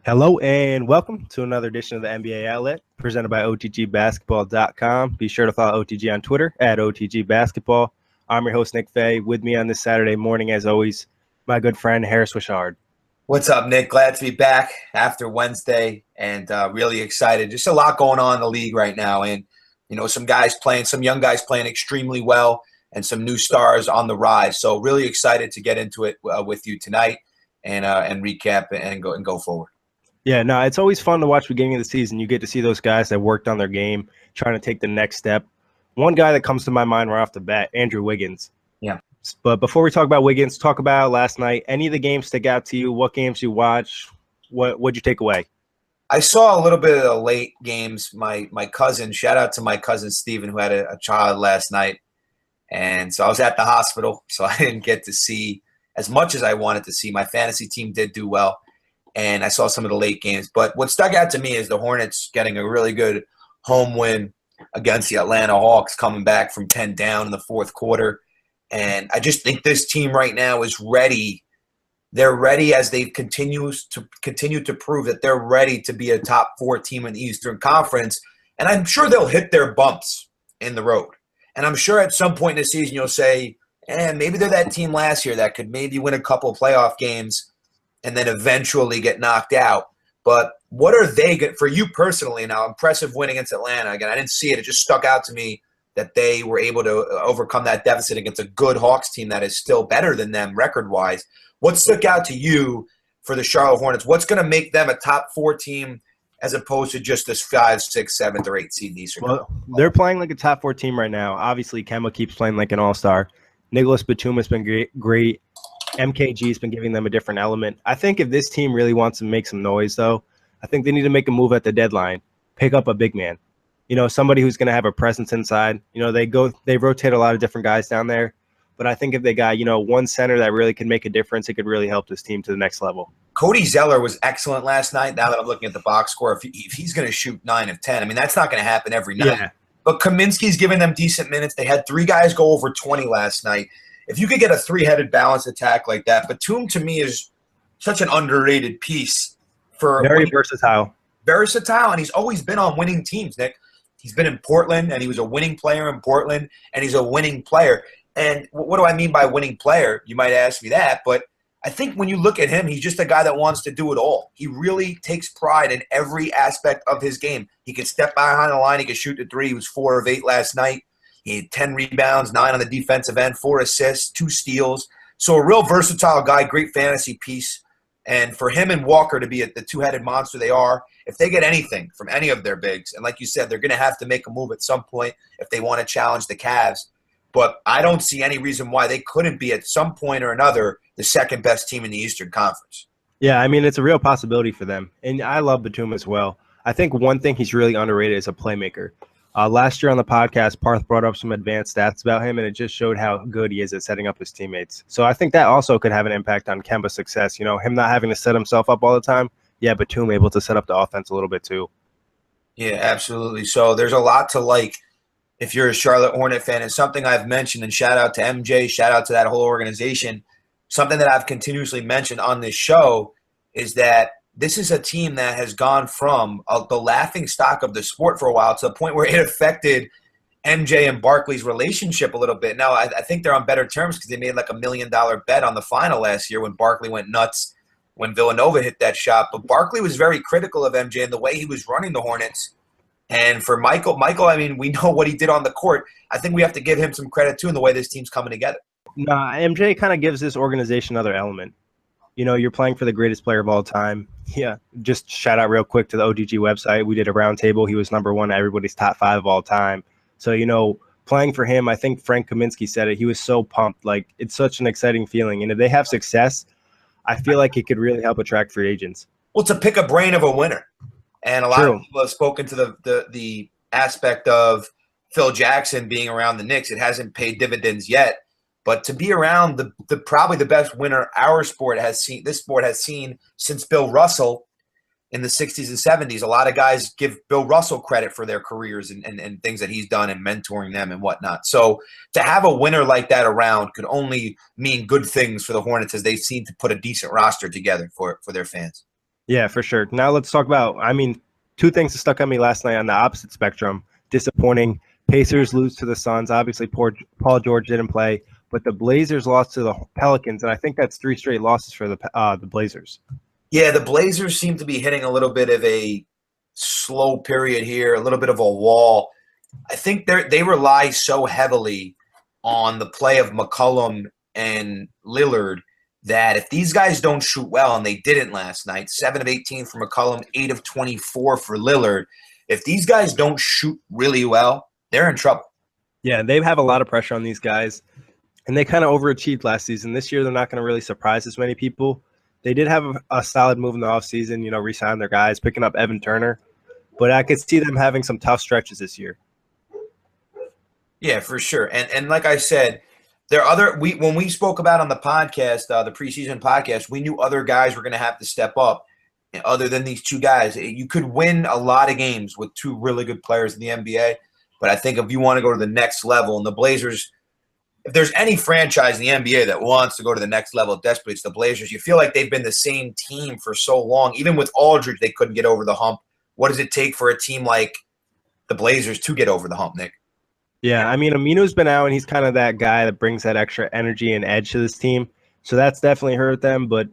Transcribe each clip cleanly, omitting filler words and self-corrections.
Hello and welcome to another edition of the NBA Outlet presented by OTGBasketball.com. Be sure to follow OTG on Twitter at OTGBasketball. I'm your host, Nick Fay. With me on this Saturday morning, as always, my good friend, Harris Wichard. What's up, Nick? Glad to be back after Wednesday and really excited. Just a lot going on in the league right now. And, some young guys playing extremely well and some new stars on the rise. So really excited to get into it with you tonight and recap and go forward. Yeah, no, it's always fun to watch the beginning of the season. You get to see those guys that worked on their game, trying to take the next step. One guy that comes to my mind right off the bat, Andrew Wiggins. Yeah. But before we talk about Wiggins, talk about last night. Any of the games stick out to you? What games you watch? What'd you take away? I saw a little bit of the late games. My cousin, shout out to my cousin Steven, who had a child last night. And so I was at the hospital, so I didn't get to see as much as I wanted to see. My fantasy team did do well. And I saw some of the late games. But what stuck out to me is the Hornets getting a really good home win against the Atlanta Hawks, coming back from 10 down in the fourth quarter. And I just think this team right now is ready. They're ready as they continue to prove that they're ready to be a top 4 team in the Eastern Conference. And I'm sure they'll hit their bumps in the road. And I'm sure at some point in the season you'll say, maybe they're that team last year that could maybe win a couple of playoff games and then eventually get knocked out. But what are they – for you personally now, impressive win against Atlanta. Again, I didn't see it. It just stuck out to me that they were able to overcome that deficit against a good Hawks team that is still better than them record-wise. What stuck out to you for the Charlotte Hornets? What's going to make them a top 4 team as opposed to just this 5th, 6th, 7th, or 8th seed in the Eastern Conference? Well, they're playing like a top 4 team right now. Obviously, Kemba keeps playing like an all-star. Nicholas Batum has been great. MKG's been giving them a different element. I think if this team really wants to make some noise, though, I think they need to make a move at the deadline, pick up a big man, somebody who's going to have a presence inside. They rotate a lot of different guys down there, but I think if they got, one center that really can make a difference, it could really help this team to the next level. Cody Zeller was excellent last night. Now that I'm looking at the box score, if he's going to shoot 9 of 10, I mean, that's not going to happen every night. Yeah. But Kaminsky's giving them decent minutes. They had 3 guys go over 20 last night. If you could get a 3-headed balanced attack like that, Batum to me is such an underrated piece for very versatile. Versatile, and he's always been on winning teams, Nick. He's been in Portland, and he was a winning player in Portland, and he's a winning player. And what do I mean by winning player? You might ask me that, but I think when you look at him, he's just a guy that wants to do it all. He really takes pride in every aspect of his game. He can step behind the line. He can shoot the 3. He was 4 of 8 last night. He had 10 rebounds, 9 on the defensive end, 4 assists, 2 steals. So a real versatile guy, great fantasy piece. And for him and Walker to be the 2-headed monster they are, if they get anything from any of their bigs, and like you said, they're going to have to make a move at some point if they want to challenge the Cavs. But I don't see any reason why they couldn't be at some point or another the second best team in the Eastern Conference. Yeah, I mean, it's a real possibility for them. And I love Batum as well. I think one thing he's really underrated is a playmaker. Last year on the podcast, Parth brought up some advanced stats about him, and it just showed how good he is at setting up his teammates. So I think that also could have an impact on Kemba's success. Him not having to set himself up all the time. Yeah, Batum able to set up the offense a little bit too. Yeah, absolutely. So there's a lot to like if you're a Charlotte Hornet fan. It's something I've mentioned, and shout out to MJ, shout out to that whole organization. Something that I've continuously mentioned on this show is that this is a team that has gone from the laughing stock of the sport for a while to the point where it affected MJ and Barkley's relationship a little bit. Now, I think they're on better terms because they made like $1 million bet on the final last year when Barkley went nuts when Villanova hit that shot. But Barkley was very critical of MJ and the way he was running the Hornets. And for Michael, I mean, we know what he did on the court. I think we have to give him some credit, too, in the way this team's coming together. Nah, MJ kind of gives this organization another element. You're playing for the greatest player of all time. Yeah, just shout out real quick to the ODG website. We did a roundtable. He was number 1 at everybody's top 5 of all time. So, playing for him, I think Frank Kaminsky said it. He was so pumped. Like, it's such an exciting feeling. And if they have success, I feel like it could really help attract free agents. Well, to pick a brain of a winner. And a lot of people have spoken to the aspect of Phil Jackson being around the Knicks. It hasn't paid dividends yet. But to be around the probably the best winner this sport has seen since Bill Russell in the 60s and 70s. A lot of guys give Bill Russell credit for their careers and things that he's done and mentoring them and whatnot. So to have a winner like that around could only mean good things for the Hornets as they seem to put a decent roster together for their fans. Yeah, for sure. Now let's talk about, two things that stuck on me last night on the opposite spectrum. Disappointing. Pacers lose to the Suns. Obviously, Paul George didn't play, but the Blazers lost to the Pelicans, and I think that's 3 straight losses for the Blazers. Yeah, the Blazers seem to be hitting a little bit of a slow period here, a little bit of a wall. I think they rely so heavily on the play of McCollum and Lillard that if these guys don't shoot well, and they didn't last night, 7 of 18 for McCollum, 8 of 24 for Lillard, if these guys don't shoot really well, they're in trouble. Yeah, they have a lot of pressure on these guys, and they kind of overachieved last season. This year, they're not going to really surprise as many people. They did have a solid move in the offseason, re-sign their guys, picking up Evan Turner, but I could see them having some tough stretches this year. Yeah, for sure. And like I said, when we spoke about on the podcast, the preseason podcast, we knew other guys were going to have to step up. And other than these two guys, you could win a lot of games with two really good players in the NBA. But I think if you want to go to the next level, and the Blazers, if there's any franchise in the NBA that wants to go to the next level desperately, it's the Blazers. You feel like they've been the same team for so long. Even with Aldridge, they couldn't get over the hump. What does it take for a team like the Blazers to get over the hump, Nick? Yeah, Aminu's been out, and he's kind of that guy that brings that extra energy and edge to this team. So that's definitely hurt them. But,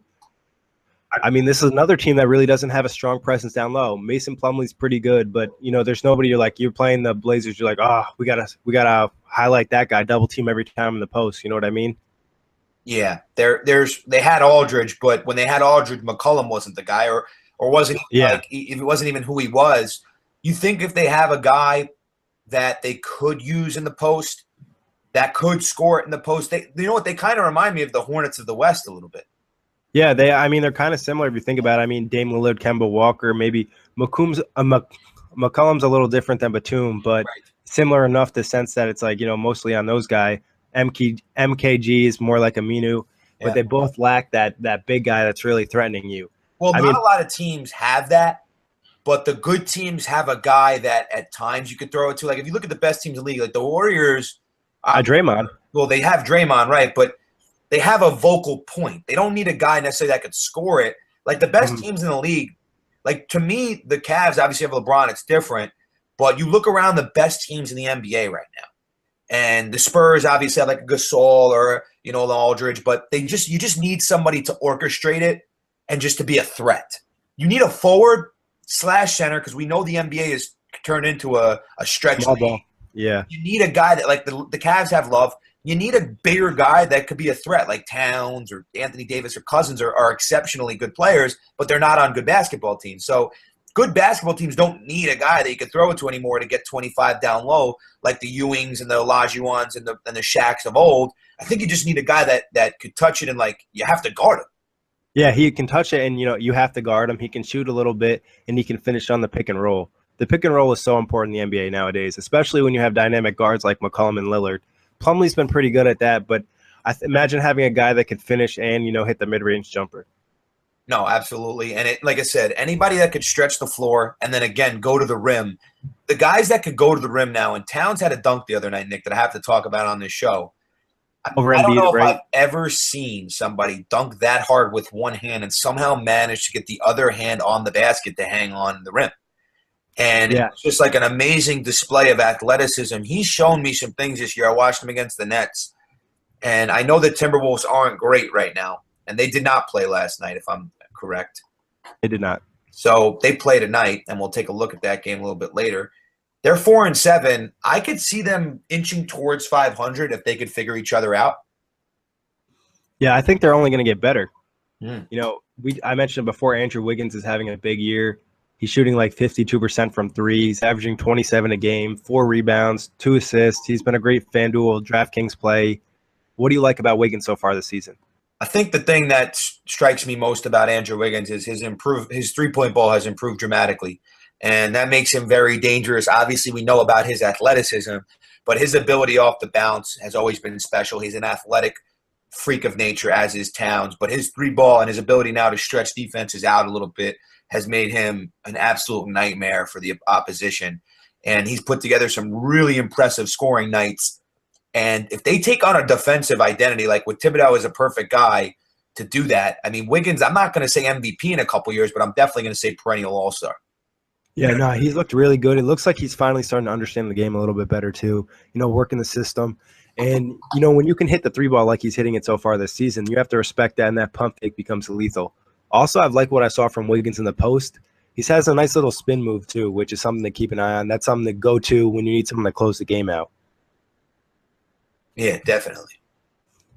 this is another team that really doesn't have a strong presence down low. Mason Plumlee's pretty good, but, there's nobody you're playing the Blazers. You're like, we gotta highlight that guy, double team every time in the post. You know what I mean? Yeah, they had Aldridge, but when they had Aldridge, McCollum wasn't the guy, or wasn't. Yeah. If it wasn't even who he was. You think if they have a guy that they could use in the post, that could score it in the post, they they kind of remind me of the Hornets of the West a little bit. Yeah, they're kind of similar if you think about it. Dame Lillard, Kemba Walker, maybe McCollum's a little different than Batum, but right. Similar enough to sense that it's mostly on those guys. MKG is more like Aminu, but they both lack that big guy that's really threatening you. Well, not a lot of teams have that, but the good teams have a guy that at times you could throw it to. Like if you look at the best teams in the league, like the Warriors. Draymond. Well, they have Draymond, right, but they have a vocal point. They don't need a guy necessarily that could score it. Like the best teams in the league, like to me, the Cavs obviously have LeBron. It's different, but you look around the best teams in the NBA right now, and the Spurs obviously have like a Gasol or the Aldridge, but you just need somebody to orchestrate it and just to be a threat. You need a forward / center because we know the NBA is turned into a stretch league. Yeah, you need a guy that like the Cavs have Love. You need a bigger guy that could be a threat, like Towns or Anthony Davis or Cousins are exceptionally good players, but they're not on good basketball teams. So good basketball teams don't need a guy that you can throw it to anymore to get 25 down low, like the Ewings and the Olajuwons and the Shaqs of old. I think you just need a guy that could touch it and you have to guard him. Yeah, he can touch it, and you have to guard him. He can shoot a little bit, and he can finish on the pick and roll. The pick and roll is so important in the NBA nowadays, especially when you have dynamic guards like McCollum and Lillard. Plumlee's been pretty good at that, but imagine having a guy that could finish and hit the mid-range jumper. No, absolutely. And like I said, anybody that could stretch the floor and then again go to the rim. The guys that could go to the rim now, and Towns had a dunk the other night, Nick, that I have to talk about on this show. I don't know if I've ever seen somebody dunk that hard with one hand and somehow manage to get the other hand on the basket to hang on the rim. And it's just like an amazing display of athleticism. He's shown me some things this year. I watched him against the Nets. And I know the Timberwolves aren't great right now. And they did not play last night, if I'm correct. They did not. So they play tonight, and we'll take a look at that game a little bit later. They're 4-7. I could see them inching towards 500 if they could figure each other out. Yeah, I think they're only going to get better. I mentioned before, Andrew Wiggins is having a big year. He's shooting like 52% from three. He's averaging 27 a game, 4 rebounds, 2 assists. He's been a great FanDuel DraftKings play. What do you like about Wiggins so far this season? I think the thing that strikes me most about Andrew Wiggins is his three-point ball has improved dramatically. And that makes him very dangerous. Obviously, we know about his athleticism, but his ability off the bounce has always been special. He's an athletic freak of nature, as is Towns. But his three ball and his ability now to stretch defenses out a little bit has made him an absolute nightmare for the opposition. And he's put together some really impressive scoring nights. And if they take on a defensive identity, like with Thibodeau is a perfect guy, to do that. I mean, Wiggins, I'm not going to say MVP in a couple years, but I'm definitely going to say perennial all-star. Yeah, no, he's looked really good. It looks like he's finally starting to understand the game a little bit better too, working the system. And, when you can hit the three ball like he's hitting it so far this season, you have to respect that, and that pump fake becomes lethal. Also, I've liked what I saw from Wiggins in the post. He has a nice little spin move too, which is something to keep an eye on. That's something to go to when you need someone to close the game out. Yeah, definitely.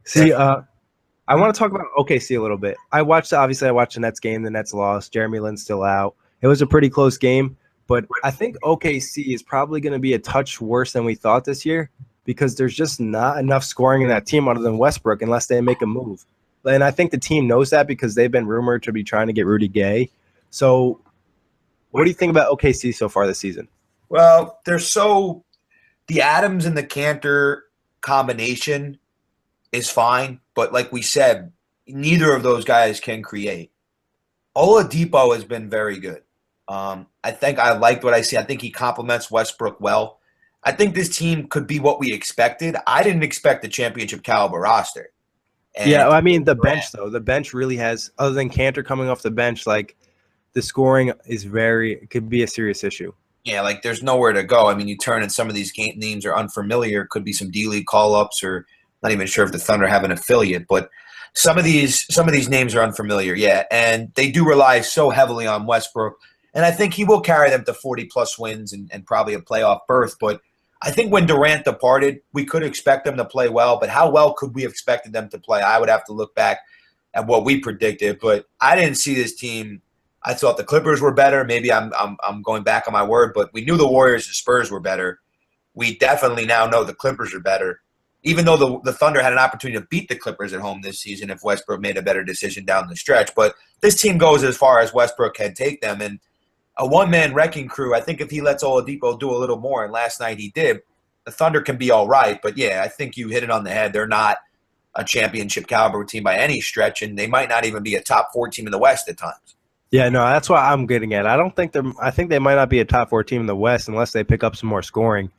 See, I want to talk about OKC a little bit. I watched the Nets game. The Nets lost. Jeremy Lin's still out. It was a pretty close game, but I think OKC is probably going to be a touch worse than we thought this year because there's just not enough scoring in that team other than Westbrook unless they make a move. And I think the team knows that because they've been rumored to be trying to get Rudy Gay. So what do you think about OKC so far this season? Well, the Adams and the Cantor combination is fine, but like we said, neither of those guys can create. Oladipo has been very good. I think I liked what I see. I think he complements Westbrook well. I think this team could be what we expected. I didn't expect a championship caliber roster. And I mean, the bench, though. The bench really has, other than Cantor coming off the bench, like the scoring is it could be a serious issue. Yeah, like there's nowhere to go. I mean, you turn and some of these names are unfamiliar. Could be some D-League call-ups or not even sure if the Thunder have an affiliate, but some of these names are unfamiliar, yeah, and they do rely so heavily on Westbrook, and I think he will carry them to 40-plus wins and probably a playoff berth, but I think when Durant departed, we could expect them to play well, but how well could we have expected them to play? I would have to look back at what we predicted, but I didn't see this team. I thought the Clippers were better. Maybe I'm going back on my word, but we knew the Warriors and Spurs were better. We definitely now know the Clippers are better. Even though the Thunder had an opportunity to beat the Clippers at home this season if Westbrook made a better decision down the stretch. But this team goes as far as Westbrook can take them. And a one-man wrecking crew, I think if he lets Oladipo do a little more, and last night he did, the Thunder can be all right. But, yeah, I think you hit it on the head. They're not a championship caliber team by any stretch, and they might not even be a top 4 team in the West at times. Yeah, no, that's what I'm getting at. I think they might not be a top 4 team in the West unless they pick up some more scoring.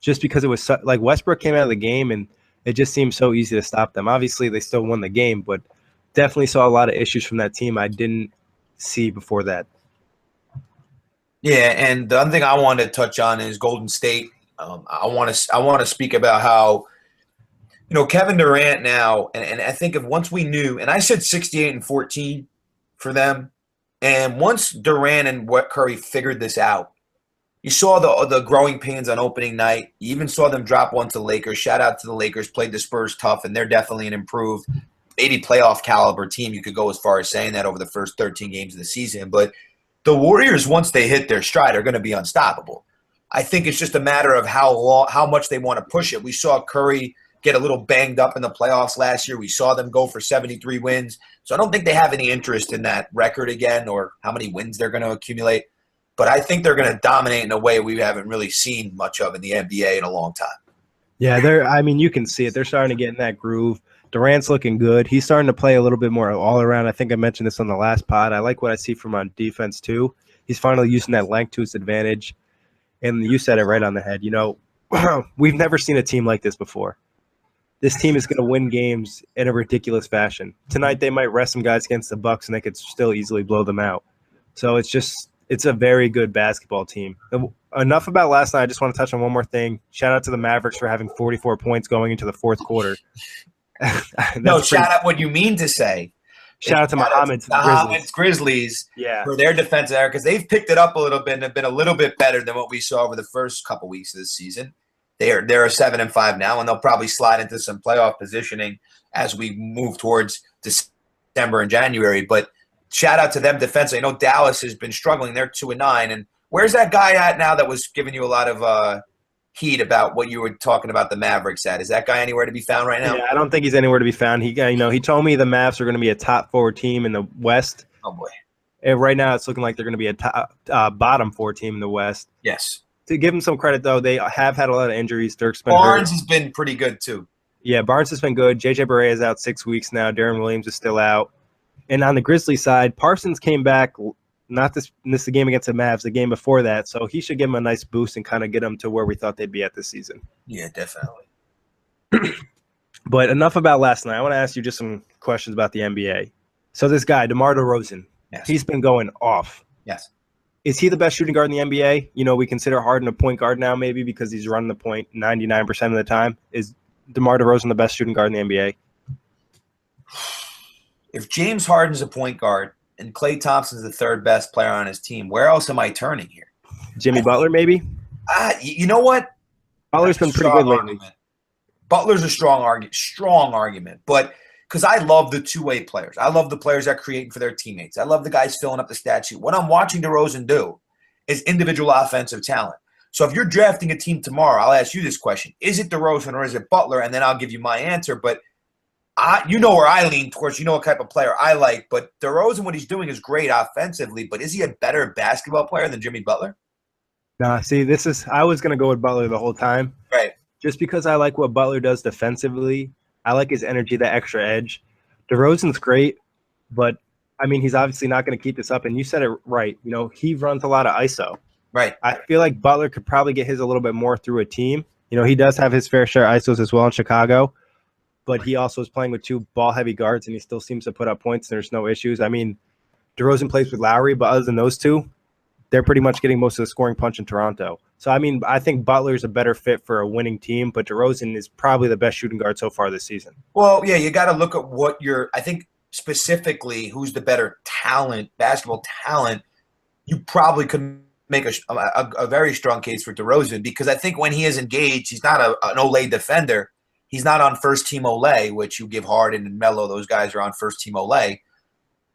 Just because it was like Westbrook came out of the game and it just seemed so easy to stop them. Obviously, they still won the game, but definitely saw a lot of issues from that team I didn't see before that. Yeah, and the other thing I wanted to touch on is Golden State. I want to speak about how Kevin Durant now, and I think if once we knew, and I said 68-14 for them, and once Durant and Curry figured this out. You saw the growing pains on opening night. You even saw them drop one to the Lakers. Shout out to the Lakers. Played the Spurs tough, and they're definitely an improved, maybe playoff caliber team. You could go as far as saying that over the first 13 games of the season. But the Warriors, once they hit their stride, are going to be unstoppable. I think it's just a matter of how much they want to push it. We saw Curry get a little banged up in the playoffs last year. We saw them go for 73 wins. So I don't think they have any interest in that record again or how many wins they're going to accumulate. But I think they're going to dominate in a way we haven't really seen much of in the NBA in a long time. Yeah, you can see it. They're starting to get in that groove. Durant's looking good. He's starting to play a little bit more all around. I think I mentioned this on the last pod. I like what I see from on defense too. He's finally using that length to his advantage. And you said it right on the head. We've never seen a team like this before. This team is going to win games in a ridiculous fashion. Tonight they might rest some guys against the Bucks and they could still easily blow them out. So it's a very good basketball team. Enough about last night. I just want to touch on one more thing. Shout out to the Mavericks for having 44 points going into the fourth quarter. Shout out what you mean to say. Shout out to Muhammad's Grizzlies yeah, for their defense there because they've picked it up a little bit and have been a little bit better than what we saw over the first couple weeks of this season. They're 7-5 now, and they'll probably slide into some playoff positioning as we move towards December and January. But shout out to them defensively. I know Dallas has been struggling. They're 2-9. And where's that guy at now that was giving you a lot of heat about what you were talking about the Mavericks at? Is that guy anywhere to be found right now? Yeah, I don't think he's anywhere to be found. He told me the Mavs are going to be a top 4 team in the West. Oh, boy. And right now it's looking like they're going to be a top, bottom 4 team in the West. Yes. To give them some credit, though, they have had a lot of injuries. Dirk's been Barnes hurt. has been pretty good, too. Yeah, Barnes has been good. J.J. Barea is out 6 weeks now. Darren Williams is still out. And on the Grizzlies side, Parsons came back, not this the game against the Mavs, the game before that. So he should give them a nice boost and kind of get them to where we thought they'd be at this season. Yeah, definitely. But enough about last night. I want to ask you just some questions about the NBA. So this guy, DeMar DeRozan, he's been going off. Yes. Is he the best shooting guard in the NBA? You know, we consider Harden a point guard now maybe because he's running the point 99% of the time. Is DeMar DeRozan the best shooting guard in the NBA? If James Harden's a point guard and Klay Thompson's the third best player on his team, where else am I turning here? Jimmy Butler maybe? You know what? Butler's been pretty good lately. Argument. Butler's a strong argument, but because I love the two-way players. I love the players that are creating for their teammates. I love the guys filling up the stat sheet. What I'm watching DeRozan do is individual offensive talent. So if you're drafting a team tomorrow, I'll ask you this question. Is it DeRozan or is it Butler? And then I'll give you my answer. But you know where I lean towards. You know what type of player I like. But DeRozan, what he's doing is great offensively. But is he a better basketball player than Jimmy Butler? Nah, see, I was going to go with Butler the whole time. Right. Just because I like what Butler does defensively. I like his energy, that extra edge. DeRozan's great, but, I mean, he's obviously not going to keep this up. And you said it right. You know, he runs a lot of ISO. Right. I feel like Butler could probably get his a little bit more through a team. You know, he does have his fair share of ISOs as well in Chicago, but he also is playing with two ball-heavy guards, and he still seems to put up points. There's no issues. I mean, DeRozan plays with Lowry, but other than those two, they're pretty much getting most of the scoring punch in Toronto. So, I mean, I think Butler's a better fit for a winning team, but DeRozan is probably the best shooting guard so far this season. Well, yeah, you got to look at I think specifically who's the better talent, basketball talent. You probably could make a very strong case for DeRozan because I think when he is engaged, he's not an Olay defender. He's not on first-team Olay, which you give Harden and Melo. Those guys are on first-team Olay.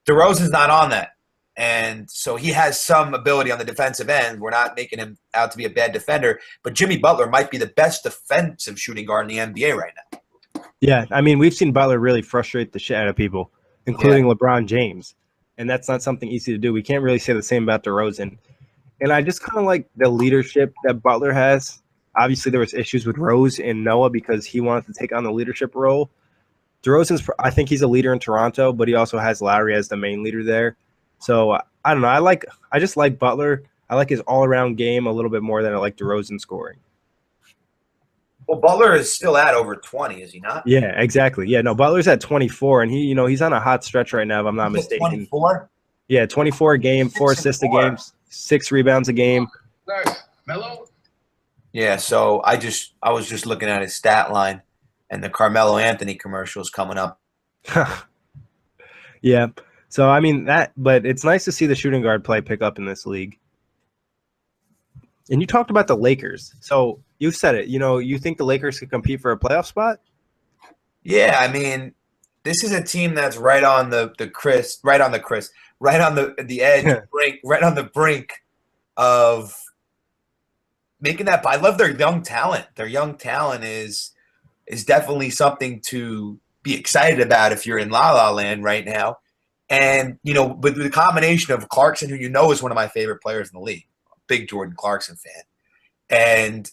DeRozan's not on that. And so he has some ability on the defensive end. We're not making him out to be a bad defender, but Jimmy Butler might be the best defensive shooting guard in the NBA right now. Yeah, I mean, we've seen Butler really frustrate the shit out of people, including LeBron James, and that's not something easy to do. We can't really say the same about DeRozan. And I just kind of like the leadership that Butler has. Obviously, there was issues with Rose and Noah because he wanted to take on the leadership role. DeRozan's, I think he's a leader in Toronto, but he also has Lowry as the main leader there. So I don't know. I just like Butler. I like his all-around game a little bit more than I like DeRozan scoring. Well, Butler is still at over 20, is he not? Yeah, exactly. Yeah, no, Butler's at 24, and he's on a hot stretch right now, if I'm not mistaken. 24? Yeah, 24 a game, 4 assists a game, 6 rebounds a game. Nice. Melo? Yeah, so I was just looking at his stat line, and the Carmelo Anthony commercial is coming up. Yeah. So, I mean, but it's nice to see the shooting guard play pick up in this league. And you talked about the Lakers. So you said it, you think the Lakers could compete for a playoff spot? Yeah, I mean, this is a team that's right on the edge, right on the brink of making that. I love their young talent. Their young talent is definitely something to be excited about if you're in La La Land right now. And, with the combination of Clarkson, who is one of my favorite players in the league, big Jordan Clarkson fan, and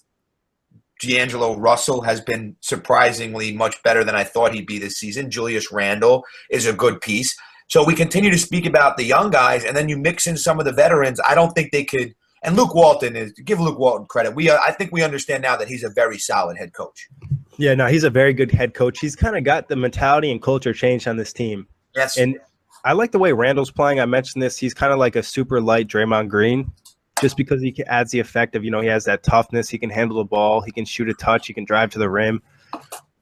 D'Angelo Russell has been surprisingly much better than I thought he'd be this season. Julius Randle is a good piece. So we continue to speak about the young guys, and then you mix in some of the veterans. I don't think they could – and Luke Walton give Luke Walton credit. I think we understand now that he's a very solid head coach. Yeah, no, he's a very good head coach. He's kind of got the mentality and culture change on this team. Yes. And I like the way Randall's playing. I mentioned this. He's kind of like a super light Draymond Green just because he adds the effect of, he has that toughness. He can handle the ball. He can shoot a touch. He can drive to the rim.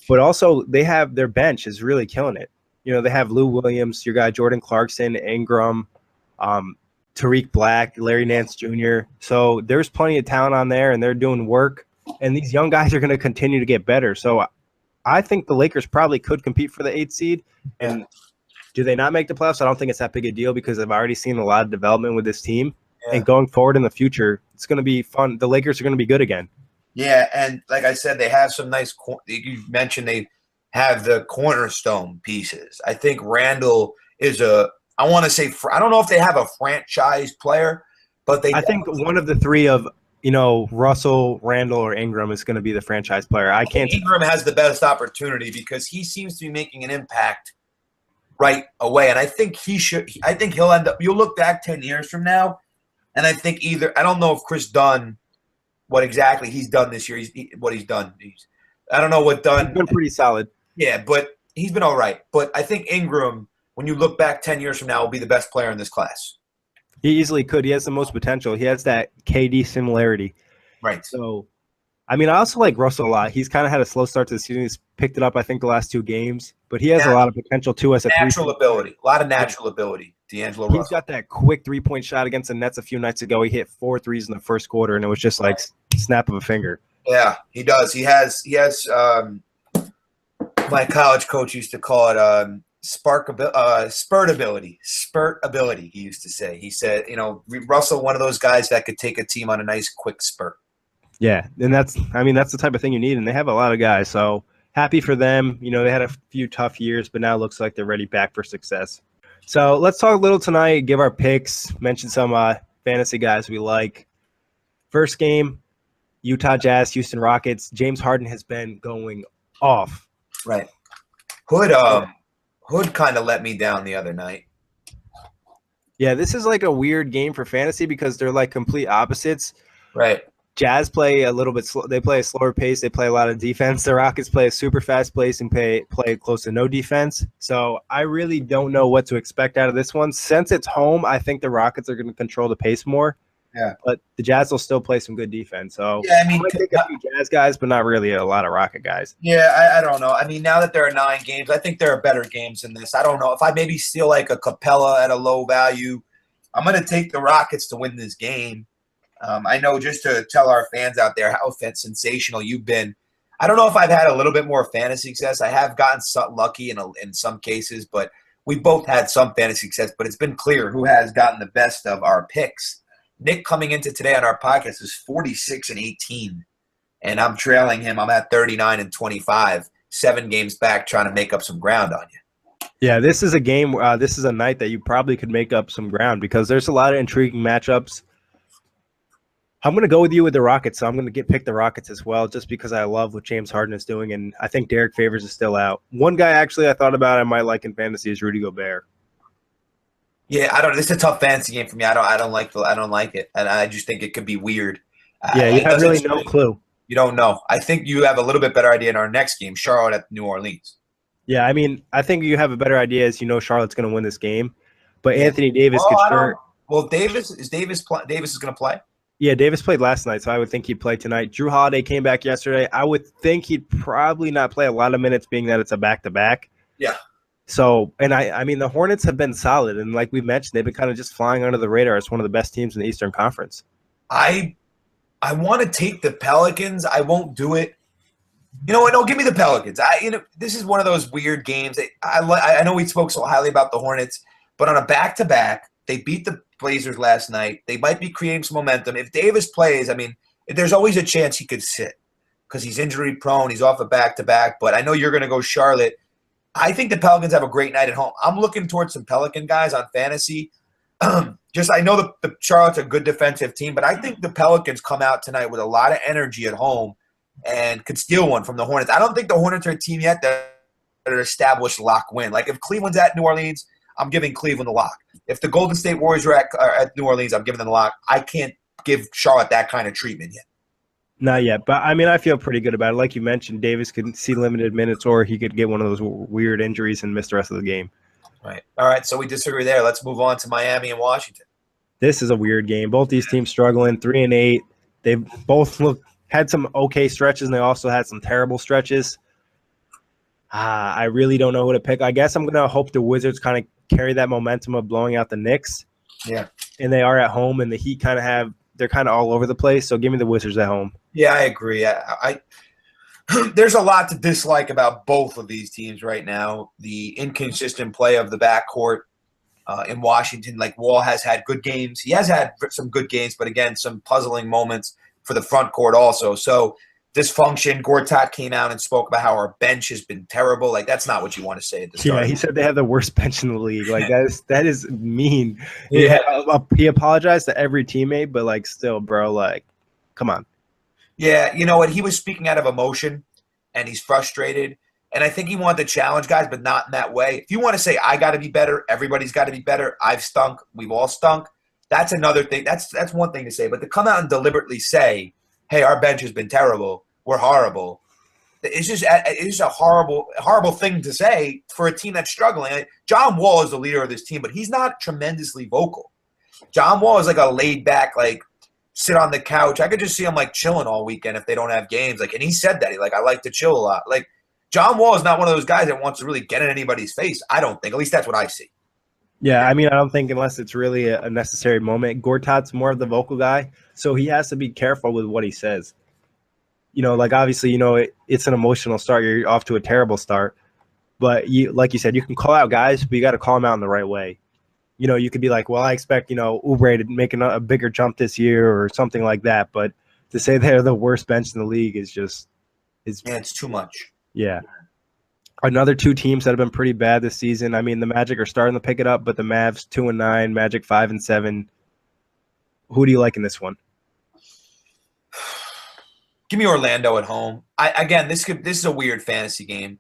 But also they have their bench is really killing it. They have Lou Williams, your guy Jordan Clarkson, Ingram, Tariq Black, Larry Nance Jr. So there's plenty of talent on there, and they're doing work. And these young guys are going to continue to get better. So I think the Lakers probably could compete for the 8th seed. And do they not make the playoffs? I don't think it's that big a deal because I've already seen a lot of development with this team. Yeah. And going forward in the future, it's going to be fun. The Lakers are going to be good again. Yeah, and like I said, they have some nice – you mentioned they have the cornerstone pieces. I think Randall is I want to say – I don't know if they have a franchise player, but I think one of the three of – Russell, Randall, or Ingram is going to be the franchise player. Ingram has the best opportunity because he seems to be making an impact right away, and I think he'll end up. You'll look back 10 years from now, and I think I don't know if Chris Dunn, what exactly he's done this year. What he's done. I don't know what Dunn. He's been pretty solid. Yeah, but he's been all right. But I think Ingram, when you look back 10 years from now, will be the best player in this class. He easily could. He has the most potential. He has that KD similarity. Right. So, I mean, I also like Russell a lot. He's kind of had a slow start to the season. He's picked it up, I think, the last 2 games. But he has a lot of potential, too, as a natural ability. A lot of natural ability, D'Angelo Russell. He's got that quick three-point shot against the Nets a few nights ago. He hit 4 threes in the first quarter, and it was just like snap of a finger. Yeah, he does. He has my college coach used to call it spurt ability, he used to say. He said, Russell, one of those guys that could take a team on a nice quick spurt. Yeah, and that's the type of thing you need, and they have a lot of guys, so happy for them. They had a few tough years, but now it looks like they're ready back for success. So let's talk a little tonight, give our picks, mention some fantasy guys we like. First game, Utah Jazz, Houston Rockets. James Harden has been going off. Right. Hood kind of let me down the other night. Yeah, this is like a weird game for fantasy because they're like complete opposites. Right. Jazz play a little bit slow. They play a slower pace. They play a lot of defense. The Rockets play a super fast pace and play close to no defense. So I really don't know what to expect out of this one. Since it's home, I think the Rockets are going to control the pace more. Yeah. But the Jazz will still play some good defense. So yeah, I might take a few Jazz guys, but not really a lot of Rocket guys. Yeah, I don't know. I mean, now that there are 9 games, I think there are better games than this. I don't know. If I maybe steal like a Capella at a low value, I'm going to take the Rockets to win this game. I know, just to tell our fans out there how sensational you've been. I don't know if I've had a little bit more fantasy success. I have gotten lucky in some cases, but we both had some fantasy success. But it's been clear who has gotten the best of our picks. Nick, coming into today on our podcast, is 46-18, and I'm trailing him. I'm at 39-25, 7 games back, trying to make up some ground on you. Yeah, this is a game. This is a night that you probably could make up some ground because there's a lot of intriguing matchups. I'm going to go with you with the Rockets, so I'm going to pick the Rockets as well, just because I love what James Harden is doing, and I think Derek Favors is still out. One guy actually I thought about I might like in fantasy is Rudy Gobert. Yeah, I don't. This is a tough fantasy game for me. I don't like it, and I just think it could be weird. Yeah, you have really no clue. You don't know. I think you have a little bit better idea in our next game, Charlotte at New Orleans. Yeah, I mean, I think you have a better idea as Charlotte's going to win this game, but Anthony Davis could sure. Well, Davis is going to play. Yeah, Davis played last night, so I would think he'd play tonight. Drew Holiday came back yesterday. I would think he'd probably not play a lot of minutes, being that it's a back-to-back. Yeah. So, and I mean, the Hornets have been solid, and like we mentioned, they've been kind of just flying under the radar as one of the best teams in the Eastern Conference. I want to take the Pelicans. I won't do it. You know what? No, give me the Pelicans. This is one of those weird games. I know we spoke so highly about the Hornets, but on a back-to-back, they beat the Blazers last night. They might be creating some momentum. If Davis plays, I mean, there's always a chance he could sit because he's injury prone. He's off a back-to-back, but I know you're going to go Charlotte. I think the Pelicans have a great night at home. I'm looking towards some Pelican guys on fantasy. I know the Charlotte's a good defensive team, but I think the Pelicans come out tonight with a lot of energy at home and could steal one from the Hornets. I don't think the Hornets are a team yet that are an established lock win. Like if Cleveland's at New Orleans, I'm giving Cleveland the lock. If the Golden State Warriors are at New Orleans, I'm giving them the lock. I can't give Charlotte that kind of treatment yet. Not yet, but I mean, I feel pretty good about it. Like you mentioned, Davis could see limited minutes, or he could get one of those weird injuries and miss the rest of the game. Right. All right, so we disagree there. Let's move on to Miami and Washington. This is a weird game. Both these teams struggling, 3-8. They've both had some okay stretches, and they also had some terrible stretches. I really don't know who to pick. I guess I'm going to hope the Wizards kind of carry that momentum of blowing out the Knicks. Yeah. And they are at home, and the Heat they're kind of all over the place, so give me the Wizards at home. Yeah, I agree. I there's a lot to dislike about both of these teams right now. The inconsistent play of the backcourt in Washington. Like Wall has had good games. He has had some good games, but again, some puzzling moments for the front court also. So dysfunction. Gortat came out and spoke about how our bench has been terrible. Like that's not what you want to say at the start. Yeah, he said they have the worst bench in the league. Like that is mean. Yeah. He apologized to every teammate, but like still, bro, like come on. Yeah, you know what? He was speaking out of emotion, and he's frustrated. And I think he wanted to challenge guys, but not in that way. If you want to say, I got to be better, everybody's got to be better, I've stunk, we've all stunk, that's another thing. That's one thing to say. But to come out and deliberately say, hey, our bench has been terrible, we're horrible, it's just a horrible thing to say for a team that's struggling. Like, John Wall is the leader of this team, but he's not tremendously vocal. John Wall is like a laid back, like sit on the couch. I could just see him like chilling all weekend if they don't have games. Like, and he said that I like to chill a lot. Like, John Wall is not one of those guys that wants to really get in anybody's face. I don't think. At least that's what I see. Yeah, I mean, I don't think unless it's really a necessary moment. Gortat's more of the vocal guy, so he has to be careful with what he says. Like obviously, it's an emotional start. You're off to a terrible start. But like you said, you can call out guys, but you got to call them out in the right way. You could be like, well, I expect, Oubre to make a bigger jump this year or something like that. But to say they're the worst bench in the league is it's too much. Yeah. Another two teams that have been pretty bad this season. I mean, the Magic are starting to pick it up, but the Mavs 2-9, Magic 5-7. Who do you like in this one? Give me Orlando at home. This is a weird fantasy game.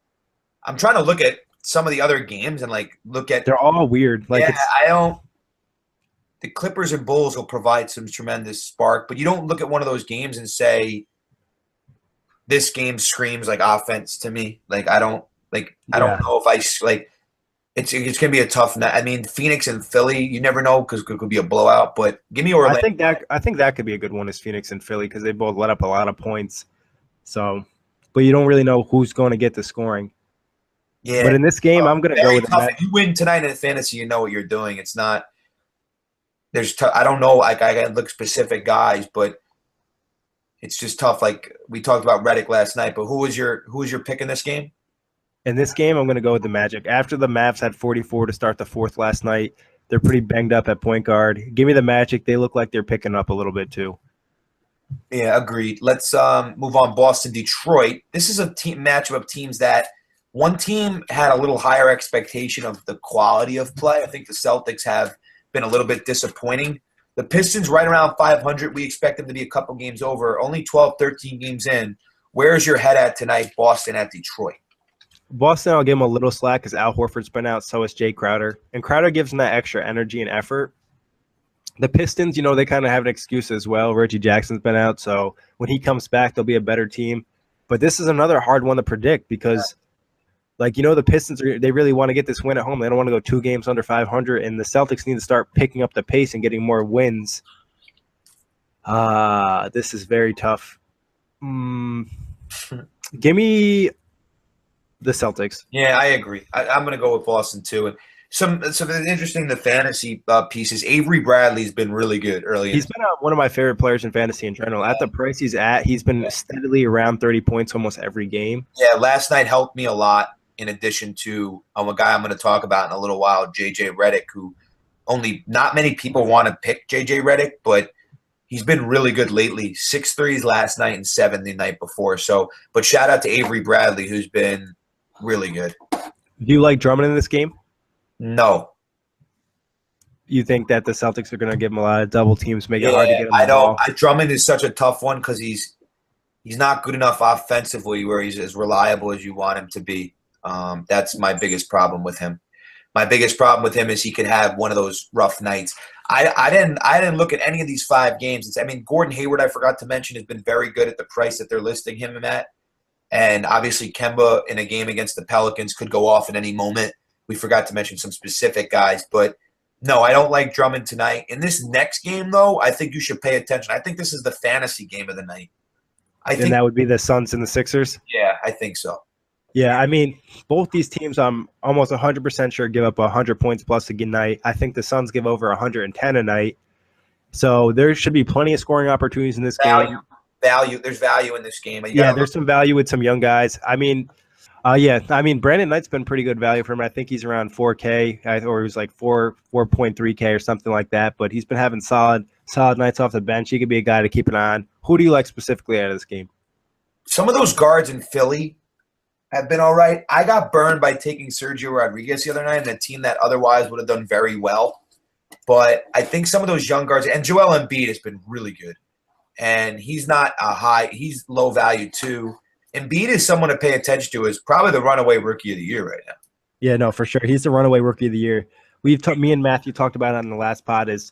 I'm trying to look at some of the other games and look at. They're all weird. The Clippers and Bulls will provide some tremendous spark, but you don't look at one of those games and say this game screams like offense to me. I don't know if it's gonna be a tough night. I mean, Phoenix and Philly, you never know because it could be a blowout. But give me Orlando. I think that could be a good one is Phoenix and Philly because they both let up a lot of points. So, but you don't really know who's going to get the scoring. Yeah. But in this game, I'm going to go with that. If you win tonight in fantasy, you know what you're doing. It's not. I don't know. I got to look specific guys, but it's just tough. Like we talked about Redick last night, but who was your pick in this game? In this game, I'm going to go with the Magic. After the Mavs had 44 to start the fourth last night, they're pretty banged up at point guard. Give me the Magic. They look like they're picking up a little bit too. Yeah, agreed. Let's move on. Boston, Detroit. This is a matchup of teams that one team had a little higher expectation of the quality of play. I think the Celtics have been a little bit disappointing. The Pistons right around 500. We expect them to be a couple games over. Only 12, 13 games in. Where's your head at tonight, Boston at Detroit? Boston, I'll give them a little slack because Al Horford's been out, so is Jay Crowder. And Crowder gives them that extra energy and effort. The Pistons, they kind of have an excuse as well. Reggie Jackson's been out, so when he comes back, they'll be a better team. But this is another hard one to predict because, the Pistons, they really want to get this win at home. They don't want to go 2 games under 500, and the Celtics need to start picking up the pace and getting more wins. This is very tough. Give me the Celtics. Yeah, I agree. I'm going to go with Boston too. And some interesting the fantasy pieces. Avery Bradley's been really good early. He's been one of my favorite players in fantasy in general. At the price he's at, he's been steadily around 30 points almost every game. Yeah, last night helped me a lot. In addition to a guy I'm going to talk about in a little while, JJ Redick, who not many people want to pick JJ Redick, but he's been really good lately. 6 threes last night and 7 the night before. So, but shout out to Avery Bradley, who's been really good. Do you like Drummond in this game? No. You think that the Celtics are going to give him a lot of double teams, make it hard to get him? I know. Drummond is such a tough one because he's not good enough offensively where he's as reliable as you want him to be. That's my biggest problem with him. My biggest problem with him is he could have one of those rough nights. I didn't look at any of these 5 games. Gordon Hayward, I forgot to mention, has been very good at the price that they're listing him at. And obviously Kemba in a game against the Pelicans could go off at any moment. We forgot to mention some specific guys. But, no, I don't like Drummond tonight. In this next game, though, I think you should pay attention. I think this is the fantasy game of the night. And that would be the Suns and the Sixers? Yeah, I think so. Yeah, I mean, both these teams, I'm almost 100% sure give up 100 points plus a night. I think the Suns give over 110 a night. So there should be plenty of scoring opportunities in this game. There's value in this game. There's some value with some young guys. Brandon Knight's been pretty good value for him. I think he's around 4K, or he was like 4.3K or something like that. But he's been having solid nights off the bench. He could be a guy to keep an eye on. Who do you like specifically out of this game? Some of those guards in Philly have been all right. I got burned by taking Sergio Rodriguez the other night in a team that otherwise would have done very well. But I think some of those young guards, and Joel Embiid has been really good. And he's not he's low value too. Embiid is someone to pay attention to. Is probably the runaway rookie of the year right now. Yeah, no, for sure. He's the runaway rookie of the year. Me and Matthew talked about it on the last pod. Is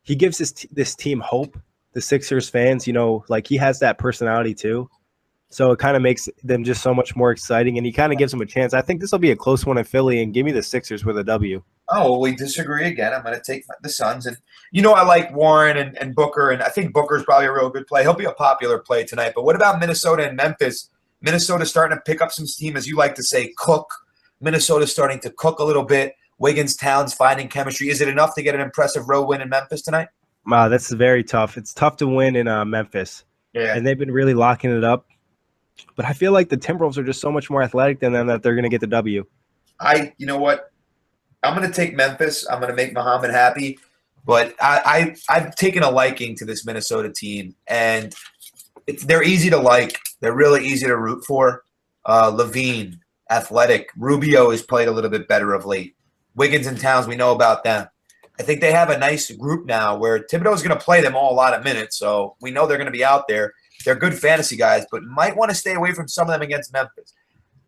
he gives this team hope. The Sixers fans, he has that personality too. So it kind of makes them just so much more exciting, and he kind of gives them a chance. I think this will be a close one in Philly, and give me the Sixers with a W. Oh, well, we disagree again. I'm going to take the Suns. And, I like Warren and Booker, and I think Booker's probably a real good play. He'll be a popular play tonight. But what about Minnesota and Memphis? Minnesota's starting to pick up some steam, as you like to say, cook. Minnesota's starting to cook a little bit. Wiggins, Towns finding chemistry. Is it enough to get an impressive road win in Memphis tonight? Wow, that's very tough. It's tough to win in Memphis. Yeah. And they've been really locking it up. But I feel like the Timberwolves are just so much more athletic than them that they're going to get the W. You know what? I'm going to take Memphis. I'm going to make Muhammad happy. But I've taken a liking to this Minnesota team, and they're easy to like. They're really easy to root for. Levine, athletic. Rubio has played a little bit better of late. Wiggins and Towns, we know about them. I think they have a nice group now where Thibodeau's going to play them all a lot of minutes, so we know they're going to be out there. They're good fantasy guys, but might want to stay away from some of them against Memphis.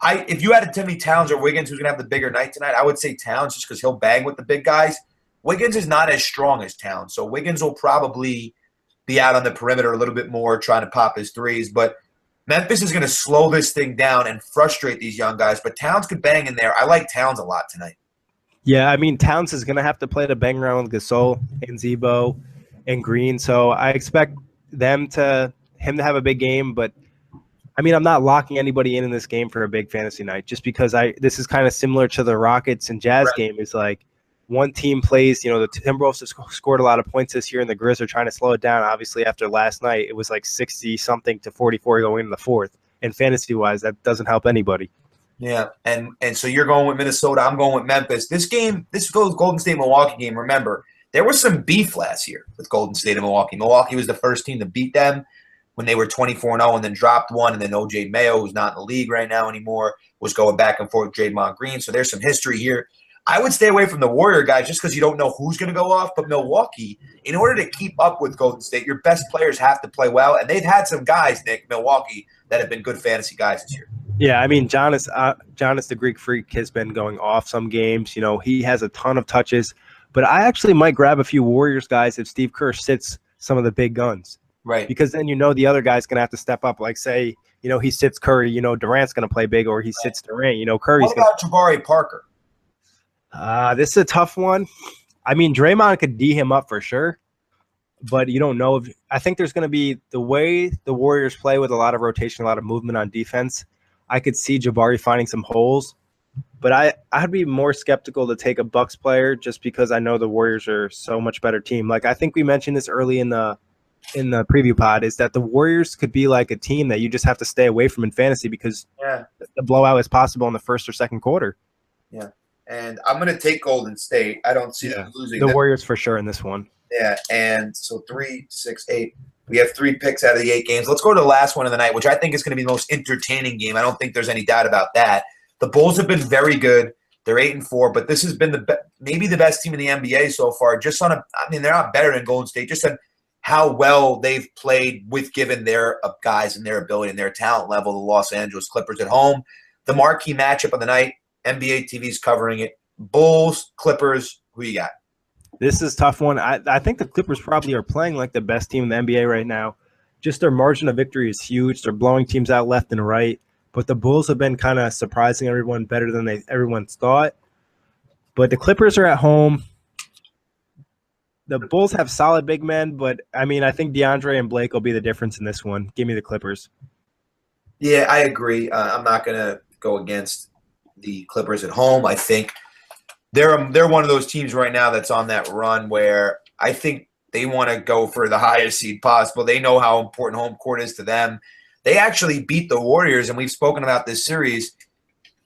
If you had to tell me Towns or Wiggins who's going to have the bigger night tonight, I would say Towns just because he'll bang with the big guys. Wiggins is not as strong as Towns, so Wiggins will probably be out on the perimeter a little bit more trying to pop his threes. But Memphis is going to slow this thing down and frustrate these young guys, but Towns could bang in there. I like Towns a lot tonight. Yeah, I mean, Towns is going to have to play the bang around with Gasol and Zebo and Green, so I expect him to have a big game, but I mean, I'm not locking anybody in this game for a big fantasy night just because this is kind of similar to the Rockets and Jazz game. It's like one team plays, the Timberwolves have scored a lot of points this year, and the Grizz are trying to slow it down. Obviously, after last night, it was like 60-something to 44 going into the fourth. And fantasy-wise, that doesn't help anybody. Yeah, and so you're going with Minnesota. I'm going with Memphis. This goes Golden State-Milwaukee game. Remember, there was some beef last year with Golden State and Milwaukee. Milwaukee was the first team to beat them when they were 24-0 and then dropped one, and then O.J. Mayo, who's not in the league right now anymore, was going back and forth with Draymond Green. So there's some history here. I would stay away from the Warrior guys just because you don't know who's going to go off. But Milwaukee, in order to keep up with Golden State, your best players have to play well. And they've had some guys, Nick, Milwaukee, that have been good fantasy guys this year. Yeah, I mean, Giannis the Greek Freak has been going off some games. He has a ton of touches. But I actually might grab a few Warriors guys if Steve Kerr sits some of the big guns. Right. Because then the other guy's going to have to step up. Like, say, he sits Curry, Durant's going to play big, or he sits Durant, Curry's What about Jabari Parker? This is a tough one. I mean, Draymond could D him up for sure, but you don't know. I think there's going to be the way the Warriors play with a lot of rotation, a lot of movement on defense. I could see Jabari finding some holes, but I'd be more skeptical to take a Bucks player just because I know the Warriors are so much better team. Like, I think we mentioned this early in the preview pod, is that the Warriors could be like a team that you just have to stay away from in fantasy because the blowout is possible in the first or second quarter. Yeah. And I'm going to take Golden State. I don't see them losing. The Warriors for sure in this one. Yeah. And so 3, 6, 8. We have 3 picks out of the 8 games. Let's go to the last one of the night, which I think is going to be the most entertaining game. I don't think there's any doubt about that. The Bulls have been very good. They're 8-4, but this has been maybe the best team in the NBA so far. Just they're not better than Golden State. Just on how well they've played with given their guys and their ability and their talent level. The Los Angeles Clippers at home, the marquee matchup of the night. NBA TV's covering it. Bulls, Clippers. Who you got? This is a tough one. I think the Clippers probably are playing like the best team in the NBA right now. Just their margin of victory is huge. They're blowing teams out left and right. But the Bulls have been kind of surprising everyone better than everyone's thought. But the Clippers are at home. The Bulls have solid big men, but, I mean, I think DeAndre and Blake will be the difference in this one. Give me the Clippers. Yeah, I agree. I'm not going to go against the Clippers at home. I think they're one of those teams right now that's on that run where I think they want to go for the highest seed possible. They know how important home court is to them. They actually beat the Warriors, and we've spoken about this series.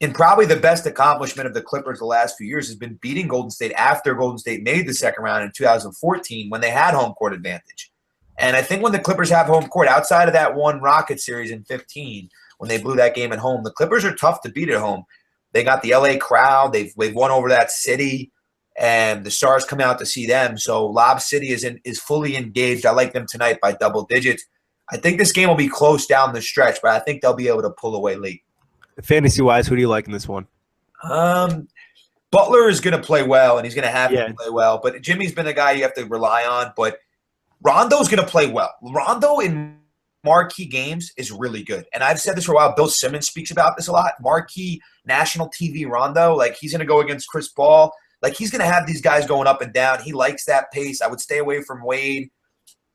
And probably the best accomplishment of the Clippers the last few years has been beating Golden State after Golden State made the second round in 2014 when they had home court advantage. And I think when the Clippers have home court, outside of that one Rocket series in 15, when they blew that game at home, the Clippers are tough to beat at home. They got the LA crowd. They've won over that city, and the stars come out to see them. So Lob City is fully engaged. I like them tonight by double digits. I think this game will be close down the stretch, but I think they'll be able to pull away late. Fantasy-wise, who do you like in this one? Butler is going to play well, and he's going to have to play well. But Jimmy's been a guy you have to rely on. But Rondo's going to play well. Rondo, in marquee games is really good. And I've said this for a while. Bill Simmons speaks about this a lot. Marquee national TV Rondo, like he's going to go against Chris Paul. Like he's going to have these guys going up and down. He likes that pace. I would stay away from Wade.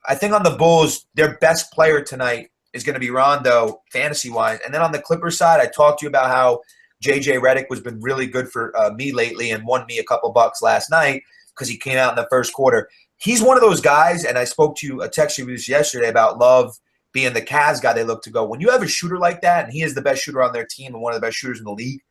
I think on the Bulls, their best player tonight is going to be Rondo, fantasy-wise. And then on the Clippers side, I talked to you about how J.J. Redick has been really good for me lately and won me a couple bucks last night because he came out in the first quarter. He's one of those guys, and I spoke to you, texted you this yesterday about Love being the Cavs guy they look to go. When you have a shooter like that, and he is the best shooter on their team and one of the best shooters in the league,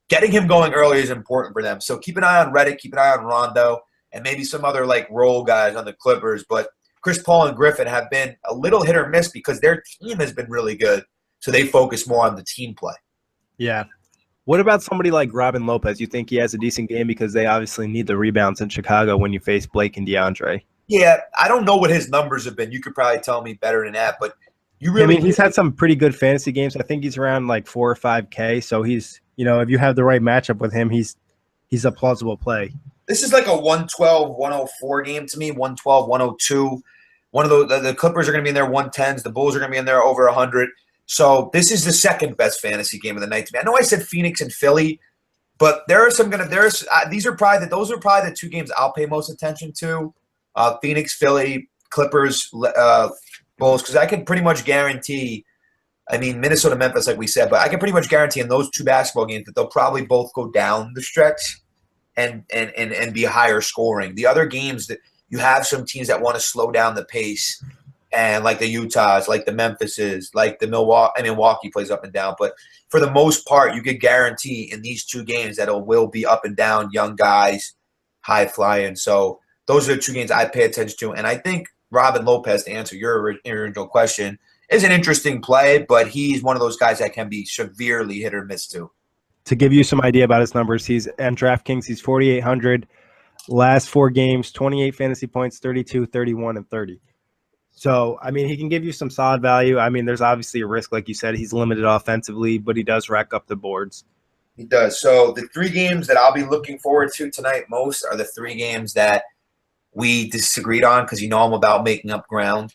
getting him going early is important for them. So keep an eye on Redick, keep an eye on Rondo, and maybe some other like role guys on the Clippers. But Chris Paul and Griffin have been a little hit or miss because their team has been really good. So they focus more on the team play. Yeah. What about somebody like Robin Lopez? You think he has a decent game because they obviously need the rebounds in Chicago when you face Blake and DeAndre? Yeah, I don't know what his numbers have been. You could probably tell me better than that, but you really – I mean, he's had some pretty good fantasy games. I think he's around like 4 or 5K. So he's, if you have the right matchup with him, he's a plausible play. This is like a 112-104 game to me, 112-102. One of the Clippers are going to be in their 110s. The Bulls are going to be in there over 100. So this is the second best fantasy game of the night to me. I know I said Phoenix and Philly, but those are probably the two games I'll pay most attention to. Phoenix, Philly, Clippers, Bulls, because I can pretty much guarantee. I mean, Minnesota, Memphis, like we said, but I can pretty much guarantee in those two basketball games that they'll probably both go down the stretch and be higher scoring. The other games that you have some teams that want to slow down the pace, and like the Utahs, like the Memphises, like the Milwaukee plays up and down. But for the most part, you could guarantee in these two games that it will be up and down, young guys, high flying. So those are the two games I pay attention to. And I think Robin Lopez, to answer your original question, is an interesting play, but he's one of those guys that can be severely hit or miss too. To give you some idea about his numbers, he's at DraftKings, he's 4,800. Last 4 games, 28 fantasy points, 32, 31, and 30. So, I mean, he can give you some solid value. I mean, there's obviously a risk, like you said. He's limited offensively, but he does rack up the boards. He does. So the 3 games that I'll be looking forward to tonight most are the 3 games that we disagreed on because I'm about making up ground.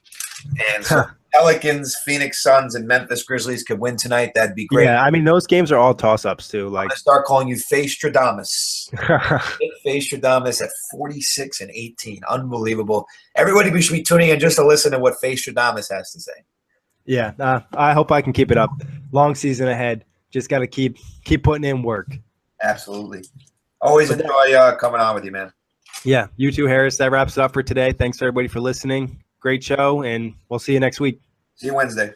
And so Pelicans, Phoenix Suns, and Memphis Grizzlies could win tonight. That'd be great. Yeah, I mean, those games are all toss-ups too. I'm like, going to start calling you Fay Stradamus. Fay Stradamus at 46 and 18. Unbelievable. Everybody should be tuning in just to listen to what Fay Stradamus has to say. Yeah, I hope I can keep it up. Long season ahead. Just got to keep putting in work. Absolutely. Always enjoy coming on with you, man. Yeah, you too, Harris. That wraps it up for today. Thanks, everybody, for listening. Great show, and we'll see you next week. See you Wednesday.